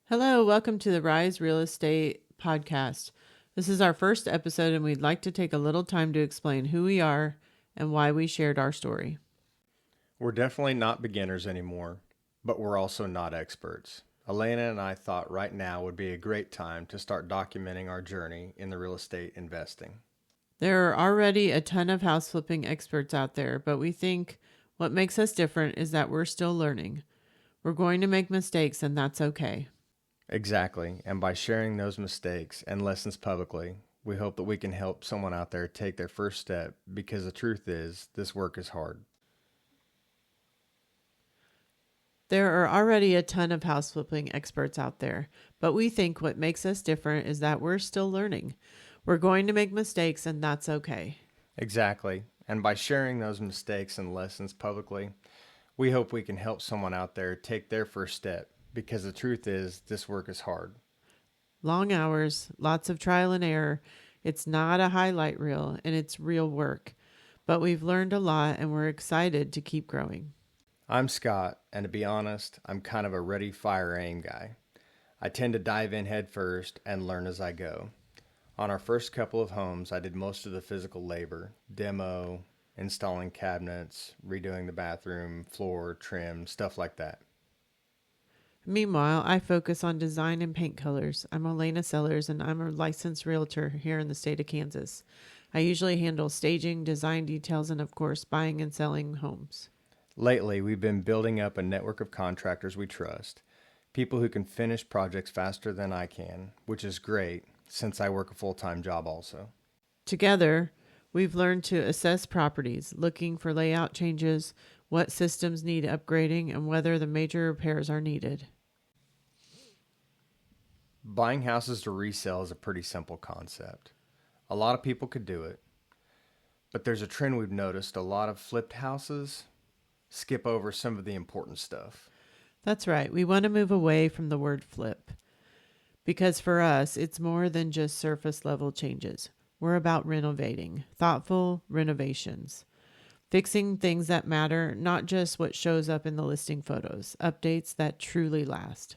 Hello, welcome to the R.I.S.E Real Estate Podcast. This is our first episode, and we'd like to take a little time to explain who we are and why we shared our story. We're definitely not beginners anymore, but we're also not experts. Alena and I thought right now would be a great time to start documenting our journey in the real estate investing. There are already a ton of house flipping experts out there, but we think what makes us different is that we're still learning. We're going to make mistakes, and that's okay. Exactly, and by sharing those mistakes and lessons publicly, we hope that we can help someone out there take their first step because the truth is, this work is hard. There are already a ton of house flipping experts out there, but we think what makes us different is that we're still learning. We're going to make mistakes, and that's okay. Exactly, and by sharing those mistakes and lessons publicly, we hope we can help someone out there take their first step because the truth is, this work is hard. Long hours, lots of trial and error. It's not a highlight reel, and it's real work. But we've learned a lot, and we're excited to keep growing. I'm Scott, and to be honest, I'm kind of a ready, fire, aim guy. I tend to dive in head first and learn as I go. On our first couple of homes, I did most of the physical labor, demo, installing cabinets, redoing the bathroom, floor, trim, stuff like that. Meanwhile, I focus on design and paint colors. I'm Alena Sellers, and I'm a licensed realtor here in the state of Kansas. I usually handle staging, design details, and of course, buying and selling homes. Lately, we've been building up a network of contractors we trust, people who can finish projects faster than I can, which is great since I work a full-time job also. Together, we've learned to assess properties, looking for layout changes, what systems need upgrading, and whether the major repairs are needed. Buying houses to resell is a pretty simple concept. A lot of people could do it, but there's a trend we've noticed. A lot of flipped houses skip over some of the important stuff. That's right. We want to move away from the word flip because for us, it's more than just surface level changes. We're about renovating, thoughtful renovations, fixing things that matter, not just what shows up in the listing photos, updates that truly last.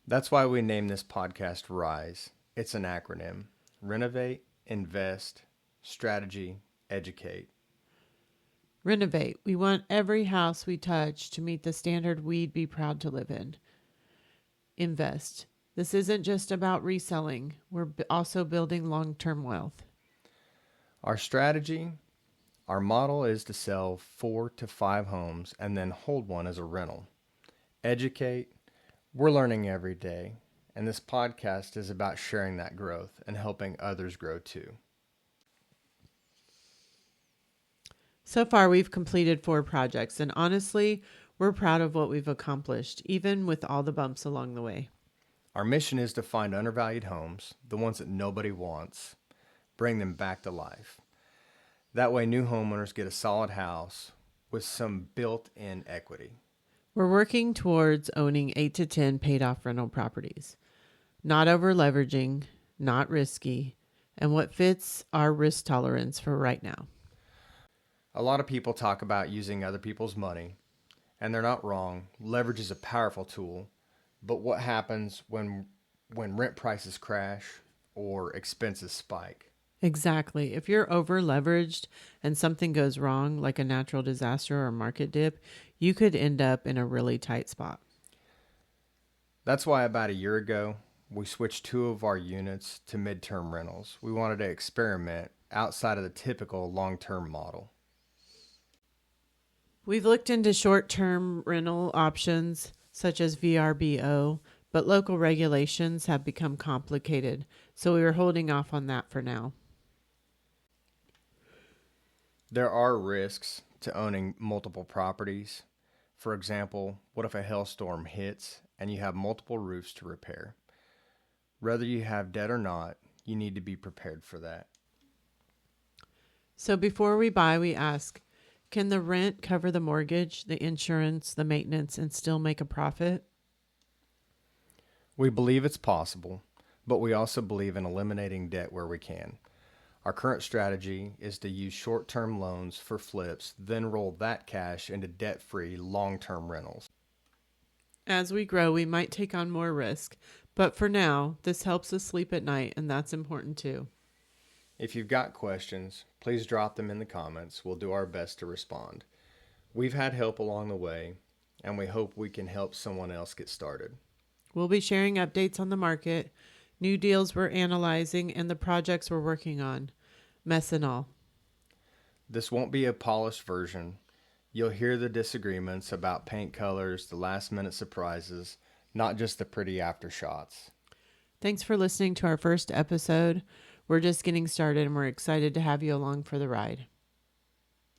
That's why we named this podcast RISE. It's an acronym. Renovate, invest, strategy, educate. Renovate. We want every house we touch to meet the standard we'd be proud to live in. Invest. This isn't just about reselling. We're also building long-term wealth. Our strategy, our model is to sell 4 to 5 homes and then hold one as a rental. Educate. We're learning every day, and this podcast is about sharing that growth and helping others grow too. So far, we've completed 4 projects, and honestly, we're proud of what we've accomplished, even with all the bumps along the way. Our mission is to find undervalued homes, the ones that nobody wants, bring them back to life. That way, new homeowners get a solid house with some built-in equity. We're working towards owning 8 to 10 paid-off rental properties. Not over-leveraging, not risky, and what fits our risk tolerance for right now. A lot of people talk about using other people's money, and they're not wrong. Leverage is a powerful tool, but what happens when rent prices crash or expenses spike? Exactly. If you're over-leveraged and something goes wrong, like a natural disaster or a market dip, you could end up in a really tight spot. That's why about a year ago, we switched 2 of our units to midterm rentals. We wanted to experiment outside of the typical long-term model. We've looked into short-term rental options such as VRBO, but local regulations have become complicated, so we were holding off on that for now. There are risks to owning multiple properties. For example, what if a hailstorm hits and you have multiple roofs to repair? Whether you have debt or not, you need to be prepared for that. So before we buy, we ask, can the rent cover the mortgage, the insurance, the maintenance, and still make a profit? We believe it's possible, but we also believe in eliminating debt where we can. Our current strategy is to use short-term loans for flips, then roll that cash into debt-free long-term rentals. As we grow, we might take on more risk, but for now, this helps us sleep at night, and that's important too. If you've got questions, please drop them in the comments. We'll do our best to respond. We've had help along the way, and we hope we can help someone else get started. We'll be sharing updates on the market, new deals we're analyzing, and the projects we're working on. Mess and all. This won't be a polished version. You'll hear the disagreements about paint colors, the last-minute surprises, not just the pretty aftershots. Thanks for listening to our first episode. We're just getting started, and we're excited to have you along for the ride.